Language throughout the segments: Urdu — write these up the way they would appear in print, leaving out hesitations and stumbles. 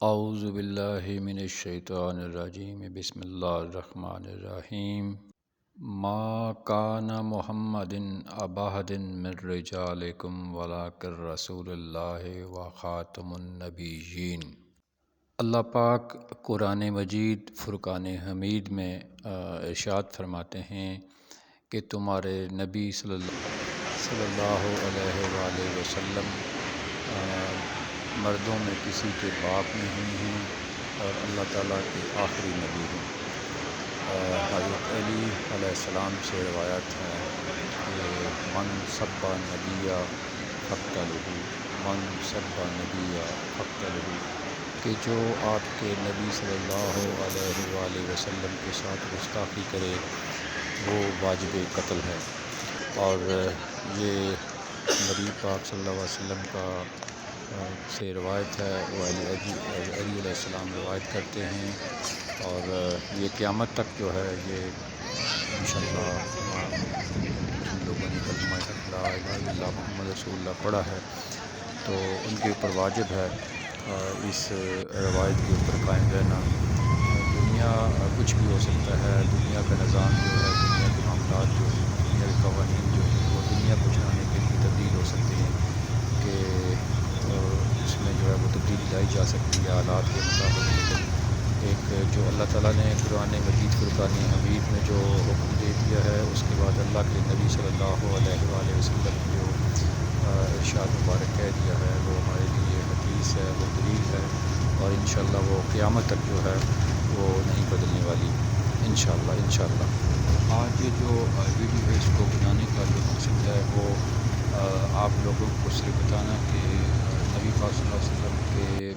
اعوذ باللہ من الشیطان الرجیم بسم اللہ الرحمن الرحیم ما کان محمد ابا احد من رجالکم ولکن رسول اللہ و خاتم النبیین۔ اللہ پاک قرآن مجید فرقان حمید میں ارشاد فرماتے ہیں کہ تمہارے نبی صلی اللہ علیہ وآلہ وسلم مردوں میں کسی کے باپ نہیں ہیں اور اللہ تعالیٰ کے آخری نبی ہیں۔ حضرت علی علیہ السلام سے روایت ہے کہ من سب نبی فقتلہ، من سب نبی فقتلہ، کہ جو آپ کے نبی صلی اللہ علیہ وآلہ وسلم کے ساتھ گستاخی کرے وہ واجب قتل ہے۔ اور یہ نبی پاک صلی اللہ علیہ وسلم کا سے روایت ہے، وہ علی علیہ السلام روایت کرتے ہیں، اور یہ قیامت تک جو ہے یہ انشاءاللہ جن لوگوں نے کلمہ لا الہ الا اللہ محمد رسول اللہ پڑھا ہے تو ان کے اوپر واجب ہے اس روایت کے اوپر قائم رہنا۔ دنیا کچھ بھی ہو سکتا ہے، دنیا کا نظام جو ہے، دنیا کے معاملات جو ہیں، دنیا کے قوانین جو ہیں وہ دنیا کو چلانے کے لیے تبدیل ہو سکتے ہیں کہ اس میں جو ہے وہ تبدیلی لائی جا سکتی ہے حالات کے مطابق، لیکن ایک جو اللہ تعالیٰ نے قرآن مجید فرقان حمید میں جو حکم دے دیا ہے اس کے بعد اللہ کے نبی صلی اللہ علیہ وآلہ وسلم نے جو ارشاد مبارک کہہ دیا ہے وہ ہمارے لیے حدیث ہے، وہ دلیل ہے، اور انشاءاللہ وہ قیامت تک جو ہے وہ نہیں بدلنے والی انشاءاللہ۔ آج یہ جو ویڈیو ہے اس کو بنانے کا جو مقصد ہے وہ آپ لوگوں کو صرف بتانا کہ نبی پاک صلی اللہ علیہ وسلم کے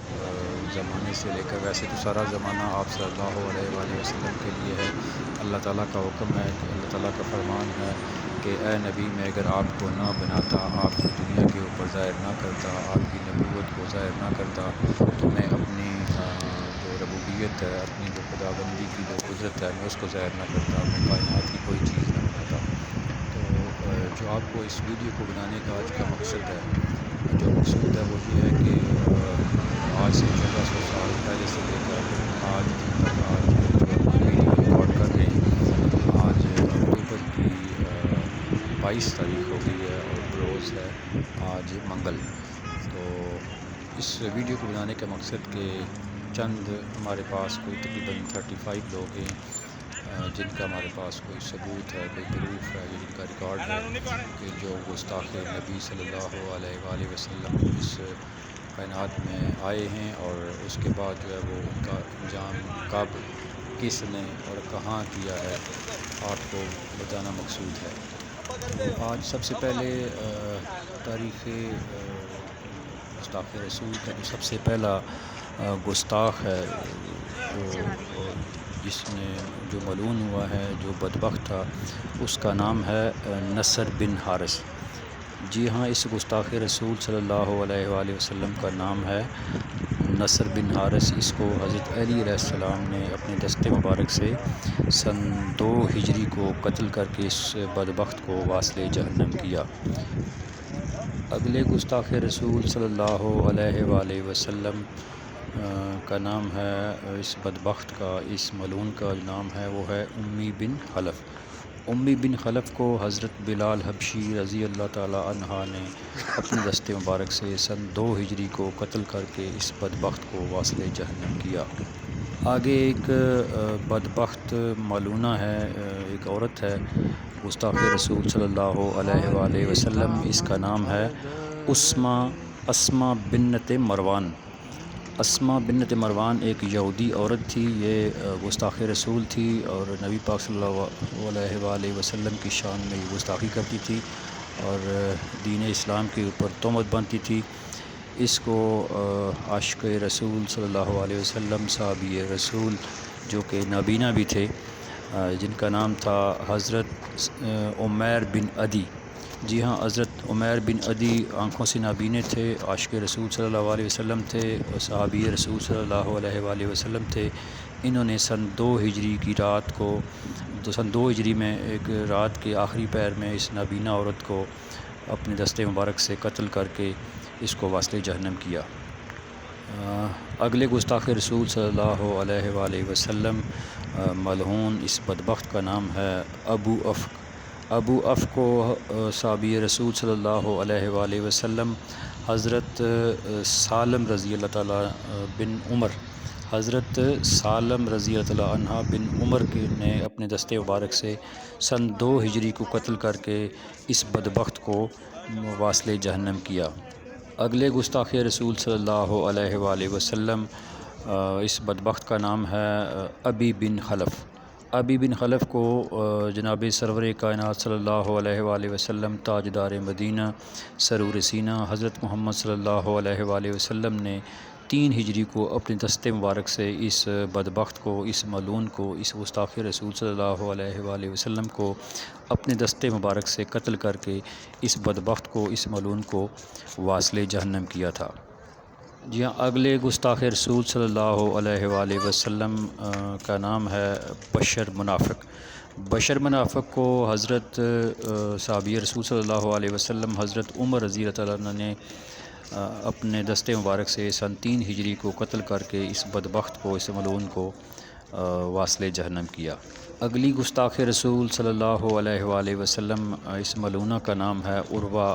زمانے سے لے کر، ویسے تو سارا زمانہ آپ صلی اللہ علیہ وآلہ وسلم کے لیے ہے، اللہ تعالیٰ کا حکم ہے کہ اللہ تعالیٰ کا فرمان ہے کہ اے نبی میں اگر آپ کو نہ بناتا، آپ کو دنیا کے اوپر ظاہر نہ کرتا، آپ کی نبوت کو ظاہر نہ کرتا تو میں اپنی جو ربوبیت ہے، اپنی جو خداوندی کی جو قدرت ہے میں اس کو ظاہر نہ کرتا، میں کائنات کی کوئی چیز نہ بناتا۔ تو جو آپ کو اس ویڈیو کو بنانے کا آج کا مقصد ہے، جو مقصود ہے وہ یہ ہے کہ آج سے 1400 سال پہلے سے لے کر آج دن تک، آج جو ویڈیو ریکارڈ کر رہے ہیں، آج اکتوبر کی 22 تاریخ ہو گئی ہے اور روز ہے آج منگل۔ تو اس ویڈیو کو بنانے کا مقصد کہ چند ہمارے پاس کوئی تقریباً 35 لوگ ہیں جن کا ہمارے پاس کوئی ثبوت ہے، کوئی پروف ہے، یا جن کا ریکارڈ ہے کہ جو گستاخ نبی صلی اللہ علیہ وآلہ وسلم اس کائنات میں آئے ہیں، اور اس کے بعد جو ہے وہ ان کا انجام کب، کس نے اور کہاں کیا ہے آپ کو بتانا مقصود ہے۔ آج سب سے پہلے تاریخ گستاخ رسول کا جو سب سے پہلا گستاخ ہے، جس نے جو ملعون ہوا ہے، جو بدبخت تھا، اس کا نام ہے نصر بن حارث۔ جی ہاں، اس گستاخ رسول صلی اللہ علیہ وآلہ وسلم کا نام ہے نصر بن حارث۔ اس کو حضرت علی علیہ السلام نے اپنے دست مبارک سے سن 2 ہجری کو قتل کر کے اس بدبخت کو واصل جہنم کیا۔ اگلے گستاخ رسول صلی اللہ علیہ وآلہ وسلم کا نام ہے، اس بدبخت کا، اس ملعون کا نام ہے وہ ہے امی بن خلف۔ امی بن خلف کو حضرت بلال حبشی رضی اللہ تعالی عنہ نے اپنے دست مبارک سے سن 2 ہجری کو قتل کر کے اس بدبخت کو واصل جہنم کیا۔ آگے ایک بدبخت ملعونہ ہے، ایک عورت ہے گستاخ رسول صلی اللہ علیہ وآلہ وسلم، اس کا نام ہے اسما بنت مروان۔ اسما بنت مروان ایک یہودی عورت تھی، یہ گستاخ رسول تھی اور نبی پاک صلی اللہ علیہ وآلہ وسلم کی شان میں یہ گستاخی کرتی تھی اور دین اسلام کے اوپر تہمت باندھتی تھی۔ اس کو عاشق رسول صلی اللہ علیہ وسلم، صحابی رسول جو کہ نابینا بھی تھے، جن کا نام تھا حضرت عمیر بن عدی۔ جی ہاں، حضرت عمیر بن عدی آنکھوں سے نابینے تھے، عاشق رسول صلی اللہ علیہ وسلم تھے، صحابی رسول صلی اللہ علیہ وآلہ وسلم تھے۔ انہوں نے سن 2 ہجری کی رات کو، سن 2 ہجری میں ایک رات کے آخری پہر میں اس نابینا عورت کو اپنے دست مبارک سے قتل کر کے اس کو واصل جہنم کیا۔ اگلے گستاخ رسول صلی اللہ علیہ وآلہ وسلم ملعون اس بدبخت کا نام ہے ابو افق۔ ابو افق کو صحابی رسول صلی اللہ علیہ وآلہ وسلم حضرت سالم رضی اللہ تعالیٰ بن عمر حضرت سالم رضی اللہ تعالیٰ عنہ بن عمر نے اپنے دستے مبارک سے سن 2 ہجری کو قتل کر کے اس بدبخت کو واصل جہنم کیا۔ اگلے گستاخ رسول صلی اللہ علیہ وآلہ وسلم اس بدبخت کا نام ہے ابی بن خلف۔ ابی بن خلف کو جناب سرور کائنات صلی اللہ علیہ وآلہ وسلم تاجدار مدینہ سرور سینہ حضرت محمد صلی اللہ علیہ وآلہ وسلم نے 3 ہجری کو اپنے دستے مبارک سے اس بدبخت کو، اس ملعون کو، اس گستاخ رسول صلی اللہ علیہ وآلہ وسلم کو اپنے دستے مبارک سے قتل کر کے اس بدبخت کو، اس ملعون کو واصل جہنم کیا تھا۔ جی ہاں، اگلے گستاخ رسول صلی اللہ علیہ وآلہ وسلم کا نام ہے بشر منافق۔ بشر منافق کو حضرت صحابی رسول صلی اللہ علیہ وسلم حضرت عمر رضی اللہ تعالیٰ عنہ نے اپنے دستے مبارک سے سن 3 ہجری کو قتل کر کے اس بدبخت کو، اس ملعون کو واصل جہنم کیا۔ اگلی گستاخ رسول صلی اللہ علیہ وآلہ وسلم اس ملعونہ کا نام ہے عروہ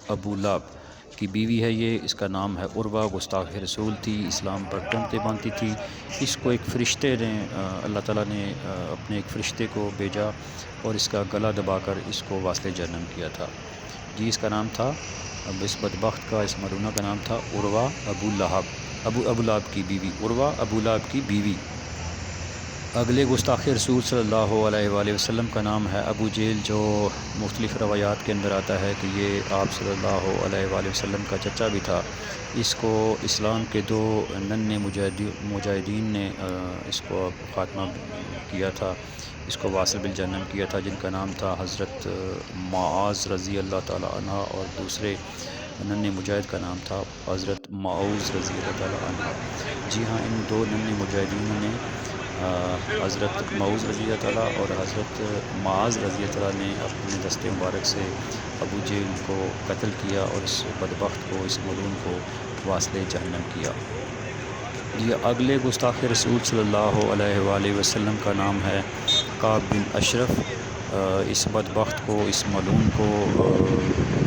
ابو لہب کی بیوی ہے یہ، اس کا نام ہے عروہ، گستاخ رسول تھی، اسلام پر تہمتیں باندھتی تھی۔ اس کو ایک فرشتے نے اللہ تعالیٰ نے اپنے ایک فرشتے کو بھیجا اور اس کا گلا دبا کر اس کو واصل جہنم کیا تھا۔ جی، اس کا نام تھا، اب اس بدبخت کا، اس ملعونہ کا نام تھا عروہ ابو لہب، ابو لہب کی بیوی، عروہ ابو لہب کی بیوی۔ اگلے گستاخ رسول صلی اللہ علیہ وآلہ وسلم کا نام ہے ابو جہل، جو مختلف روایات کے اندر آتا ہے کہ یہ آپ صلی اللہ علیہ وآلہ وسلم کا چچا بھی تھا۔ اس کو اسلام کے 2 ننھے مجاہدین نے اس کو خاتمہ کیا تھا، اس کو واصل بالجہنم کیا تھا، جن کا نام تھا حضرت معاذ رضی اللہ تعالیٰ عنہ، اور دوسرے ننھے مجاہد کا نام تھا حضرت معوذ رضی اللہ تعالیٰ عنہ۔ جی ہاں، ان 2 ننھے مجاہدین نے حضرت معوذ رضی اللہ تعالیٰ اور حضرت معاذ رضی اللہ تعالیٰ نے اپنے دستے مبارک سے ابو جہل کو قتل کیا اور اس بدبخت کو، اس ملعون کو واصل جہنم کیا۔ یہ اگلے گستاخ رسول صلی اللہ علیہ وآلہ وسلم کا نام ہے کعب بن اشرف۔ اس بدبخت کو، اس ملعون کو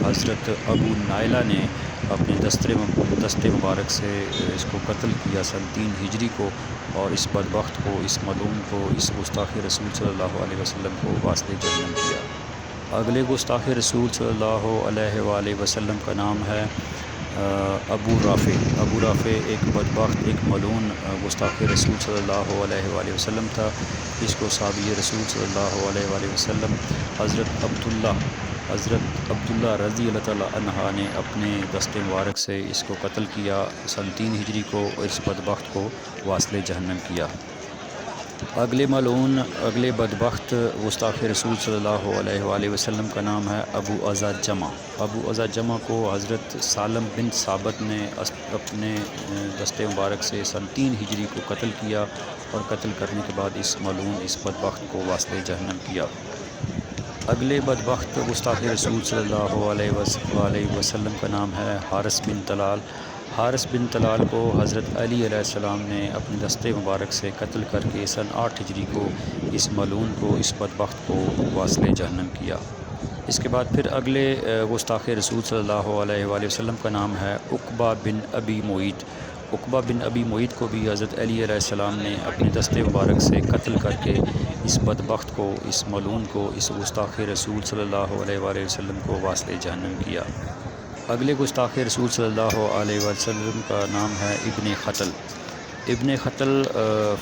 حضرت ابو نائلہ نے اپنے دستے مبارک سے اس کو قتل کیا سن 3 ہجری کو، اور اس بدبخت کو، اس ملعون کو، اس گستاخ رسول صلی اللہ علیہ وسلم کو واصل جہنم کیا۔ اگلے گستاخ رسول صلی اللہ علیہ وآلہ وسلم کا نام ہے ابو رافع۔ ابو رافع ایک بدبخت، ایک ملعون گستاخ رسول صلی اللہ علیہ وآلہ وسلم تھا۔ اس کو صحابی رسول صلی اللہ علیہ وآلہ وسلم حضرت عبداللہ رضی اللہ تعالیٰ عنہ نے اپنے دستے مبارک سے اس کو قتل کیا سن 3 ہجری کو، اور اس بدبخت کو واصل جہنم کیا۔ اگلے ملعون، اگلے بدبخت گستاخ رسول صلی اللہ علیہ وآلہ وسلم کا نام ہے ابو عزا جمع۔ ابو عزا جمع کو حضرت سالم بن ثابت نے اپنے دستے مبارک سے سن 3 ہجری کو قتل کیا، اور قتل کرنے کے بعد اس ملعون، اس بدبخت کو واصل جہنم کیا۔ اگلے بدبخت گستاخ رسول صلی اللہ علیہ وسلم کا نام ہے حارث بن طلال۔ حارث بن طلال کو حضرت علی علیہ السلام نے اپنے دستے مبارک سے قتل کر کے سن 8 ہجری کو اس ملعون کو، اس بدبخت کو واصل جہنم کیا۔ اس کے بعد پھر اگلے گستاخ رسول صلی اللہ علیہ وآلہ وسلم کا نام ہے عقبہ بن ابی معیط۔ عقبہ بن ابی معیط کو بھی حضرت علی علیہ السلام نے اپنے دستے مبارک سے قتل کر کے اس بدبخت کو، اس ملعون کو، اس گستاخ رسول صلی اللہ علیہ وآلہ وسلم کو واصل جہنم کیا۔ اگلے گستاخ رسول صلی اللہ علیہ وسلم کا نام ہے ابن خطل۔ ابن خطل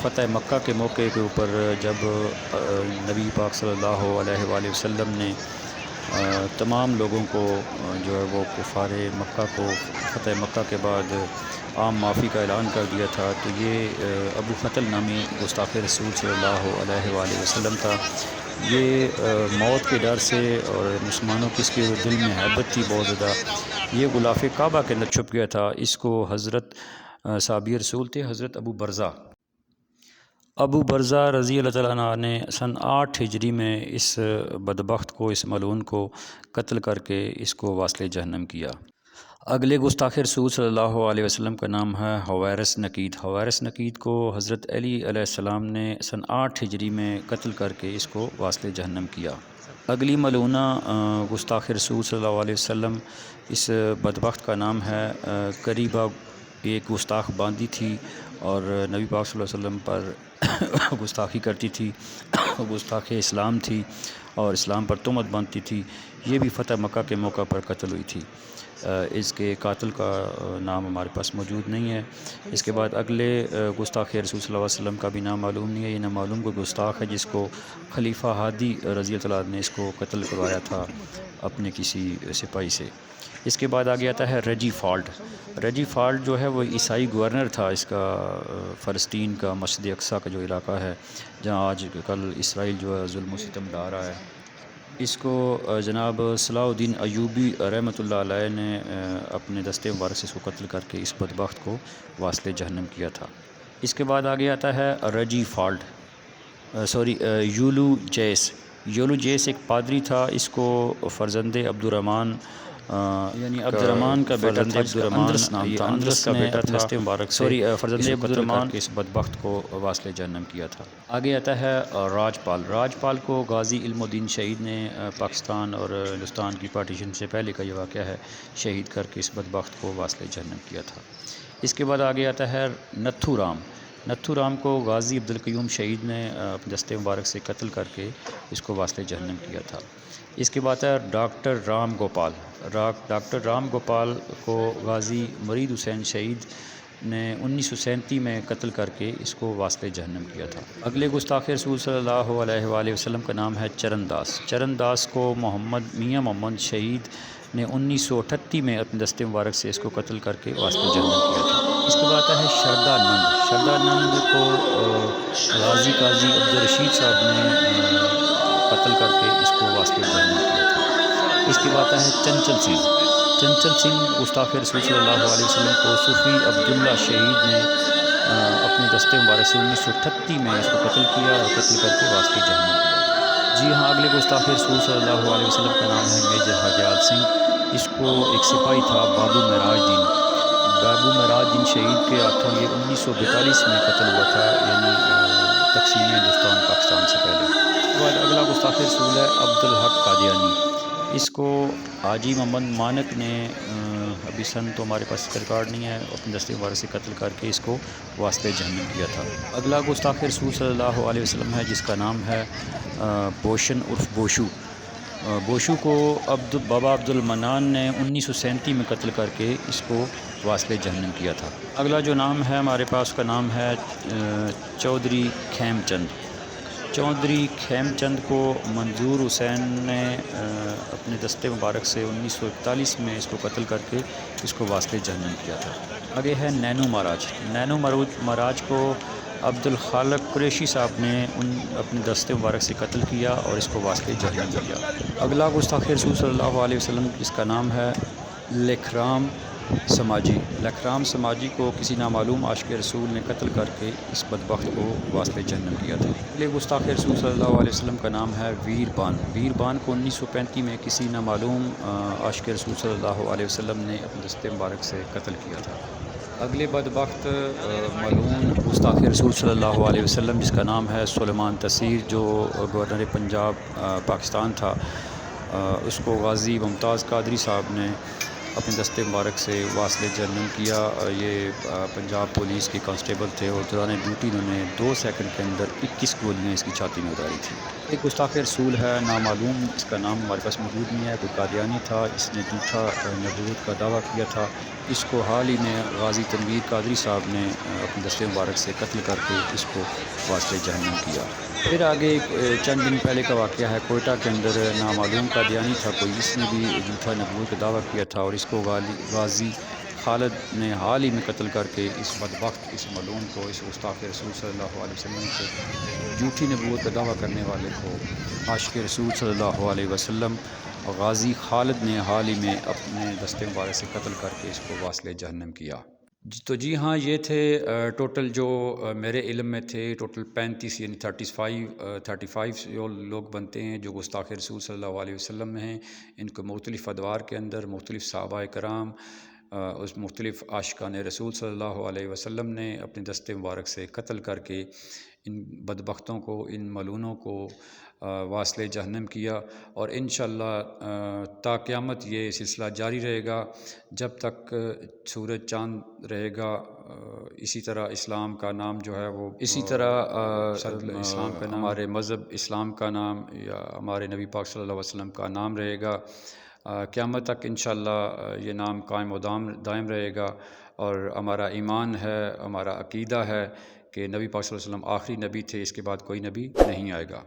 فتح مکہ کے موقع کے اوپر جب نبی پاک صلی اللہ علیہ وآلہ وسلم نے تمام لوگوں کو جو ہے وہ کفار مکہ کو فتح مکہ کے بعد عام معافی کا اعلان کر دیا تھا، تو یہ ابو خطل نامی گستاخ رسول صلی اللہ علیہ وآلہ وسلم تھا۔ یہ موت کے ڈر سے، اور مسلمانوں کی اس کے دل میں محبت تھی بہت زیادہ، یہ غلاف کعبہ کے اندر چھپ گیا تھا۔ اس کو حضرت صحابی رسول تھے حضرت ابو برزہ رضی اللہ تعالیٰ عنہ نے سن 8 ہجری میں اس بدبخت کو، اس ملعون کو قتل کر کے اس کو واصل جہنم کیا۔ اگلے گستاخ رسول صلی اللہ علیہ وسلم کا نام ہے حویرث نقید۔ حویرث نقید کو حضرت علی علیہ السلام نے سن 8 ہجری میں قتل کر کے اس کو واصل جہنم کیا۔ اگلی ملعونہ گستاخ رسول صلی اللہ علیہ وسلم، اس بدبخت کا نام ہے قریبہ۔ ایک گستاخ باندھی تھی اور نبی پاک صلی اللہ علیہ وسلم پر گستاخی کرتی تھی، گستاخ اسلام تھی اور اسلام پر تہمت باندھتی تھی۔ یہ بھی فتح مکہ کے موقع پر قتل ہوئی تھی۔ اس کے قاتل کا نام ہمارے پاس موجود نہیں ہے۔ اس کے بعد اگلے گستاخ رسول صلی اللہ علیہ وسلم کا بھی نام معلوم نہیں ہے۔ یہ نامعلوم کوئی گستاخ ہے جس کو خلیفہ ہادی رضی اللہ عنہ نے اس کو قتل کروایا تھا اپنے کسی سپاہی سے۔ اس کے بعد آگے آتا ہے رجی فالٹ۔ رجی فالٹ جو ہے وہ عیسائی گورنر تھا اس کا، فلسطین کا مسجد اقصیٰ کا جو علاقہ ہے جہاں آج کل اسرائیل جو ہے ظلم و ستم ڈھا رہا ہے۔ اس کو جناب صلاح الدین ایوبی رحمۃ اللہ علیہ نے اپنے دستے مبارک سے اس کو قتل کر کے اس بدبخت کو واصل جہنم کیا تھا۔ اس کے بعد آگے آتا ہے رجی فالٹ، یولو جیس۔ یولو جیس ایک پادری تھا، اس کو فرزند عبد الرحمن یعنی عبد الرحمن کا بیٹا تھا، اندرس نام تھا، اندرس کا بیٹا تھا، فرزند عبد الرحمن کے اس بدبخت کو واصل جہنم کیا تھا۔ آگے آتا ہے راجپال۔ راجپال کو غازی علم الدین شہید نے پاکستان اور ہندوستان کی پارٹیشن سے پہلے کا یہ واقعہ ہے، شہید کر کے اس بدبخت کو واصل جہنم کیا تھا۔ اس کے بعد آگے آتا ہے نتھو رام۔ نتھو رام کو غازی عبدالقیوم شہید نے اپنے دستے مبارک سے قتل کر کے اس کو واصل جہنم کیا تھا۔ اس کے بعد ہے ڈاکٹر رام گوپال۔ ڈاکٹر رام گوپال کو غازی مرید حسین شہید نے 1937 میں قتل کر کے اس کو واصل جہنم کیا تھا۔ اگلے گستاخ رسول صلی اللہ علیہ وآلہ وسلم کا نام ہے چرن داس۔ چرن داس کو میاں محمد شہید نے 1938 میں اپنے دستے مبارک سے اس کو قتل کر کے واصل جہنم کیا تھا۔ اس کے بعد ہے شردا نند۔ شردا نند کو غازی قاضی عبدالرشید صاحب نے قتل کر کے اس کو واصل جہنم کیا تھا۔ اس کے بعد ہے چنچل سنگھ۔ چنچل سنگھ گستاخ رسول صلی اللہ علیہ وسلم کو صوفی عبداللہ شہید نے اپنے دستے مبارک سے 1938 میں اس کو قتل کیا اور قتل کر کے واصل جہنم کیا۔ جی ہاں، اگلے گستاخ رسول صلی اللہ علیہ وسلم کا نام ہے میجر حاجیال سنگھ۔ اس کو ایک سپاہی تھا بابو معراج دین۔ بابو معراج دین شہید کے ہاتھوں یہ 1942 میں قتل ہوا تھا، یعنی تقسیم ہندوستان پاکستان سے پہلے۔ اس کے بعد اگلا گستاخ رسول ہے عبدالحق قادیانی۔ اس کو حاجی محمد مانک نے ابھی سن تو ہمارے پاس ریکارڈ نہیں ہے، اپنے دستے مبارک سے قتل کر کے اس کو واصل جہنم کیا تھا۔ اگلا گستاخ رسول صلی اللہ علیہ وسلم ہے جس کا نام ہے بوشن عرف بوشو۔ بوشو کو بابا عبد المنان نے 1937 میں قتل کر کے اس کو واصل جہنم کیا تھا۔ اگلا جو نام ہے ہمارے پاس کا نام ہے چودھری کھیم چند۔ چودھری کھیم چند کو منظور حسین نے اپنے دستے مبارک سے 1941 میں اس کو قتل کر کے اس کو واصل جہنم کیا تھا۔ آگے ہے نینو مہاراج۔ نینو مہاراج کو عبد الخالق قریشی صاحب نے اپنے دستے مبارک سے قتل کیا اور اس کو واصل جہنم کیا۔ اگلا گستاخ رسول صلی اللہ علیہ وسلم جس کا نام ہے لکھرام سماجی۔ لکھرام سماجی کو کسی نامعلوم عاشق رسول نے قتل کر کے اس بدبخت کو واصل جہنم کیا تھا۔ اگلے گستاخ رسول صلی اللہ علیہ وسلم کا نام ہے ویر بان۔ ویر بان کو 1935 میں کسی نامعلوم عاشق رسول صلی اللہ علیہ وسلم نے اپنے دستے مبارک سے قتل کیا تھا۔ اگلے بدبخت ملعون گستاخ رسول صلی اللہ علیہ وسلم جس کا نام ہے سلیمان تسیر، جو گورنر پنجاب پاکستان تھا، اس کو غازی ممتاز قادری صاحب نے اپنے دستے مبارک سے واصل جہنم کیا۔ یہ پنجاب پولیس کے کانسٹیبل تھے اور دوران ڈیوٹی انہوں نے 2 سیکنڈ کے اندر 21 گولیاں اس کی چھاتی میں اتاری تھی۔ ایک گستاخ رسول ہے نامعلوم، اس کا نام ہمارے پاس موجود نہیں ہے، کوئی قادیانی تھا، اس نے جھوٹا نبوت کا دعویٰ کیا تھا۔ اس کو حال ہی میں غازی تنویر قادری صاحب نے اپنے دستے مبارک سے قتل کر کے اس کو واصل جہنم کیا۔ پھر آگے چند دن پہلے کا واقعہ ہے، کوئٹہ کے اندر نامعلوم قادیانی تھا کوئی، اس نے بھی جھوٹا نبوت کا دعویٰ کیا تھا اور اس کو غازی خالد نے حال ہی میں قتل کر کے اس بدبخت، اس ملعون کو، اس گستاخ رسول صلی اللہ علیہ وسلم سے جھوٹی نبوت کا دعویٰ کرنے والے کو، عاشق رسول صلی اللہ علیہ وسلم غازی خالد نے حال ہی میں اپنے دستے مبارک سے قتل کر کے اس کو واصل جہنم کیا۔ تو جی ہاں، یہ تھے ٹوٹل جو میرے علم میں تھے ٹوٹل 35 یعنی 35 جو لوگ بنتے ہیں جو گستاخ رسول صلی اللہ علیہ وسلم میں ہیں. ان کو مختلف ادوار کے اندر مختلف صحابہ کرام اس مختلف عاشقان رسول صلی اللہ علیہ وسلم نے اپنے دست مبارک سے قتل کر کے ان بدبختوں کو، ان ملعونوں کو واصل جہنم کیا. اور انشاءاللہ تا قیامت یہ سلسلہ جاری رہے گا جب تک سورج چاند رہے گا. اسی طرح اسلام کا نام جو ہے وہ اسی طرح اسلام کا نام، ہمارے مذہب اسلام کا نام یا ہمارے نبی پاک صلی اللہ علیہ وسلم کا نام رہے گا. قیامت تک انشاءاللہ یہ نام قائم و دائم رہے گا. اور ہمارا ایمان ہے، ہمارا عقیدہ ہے کہ نبی پاک صلی اللہ علیہ وسلم آخری نبی تھے، اس کے بعد کوئی نبی نہیں آئے گا.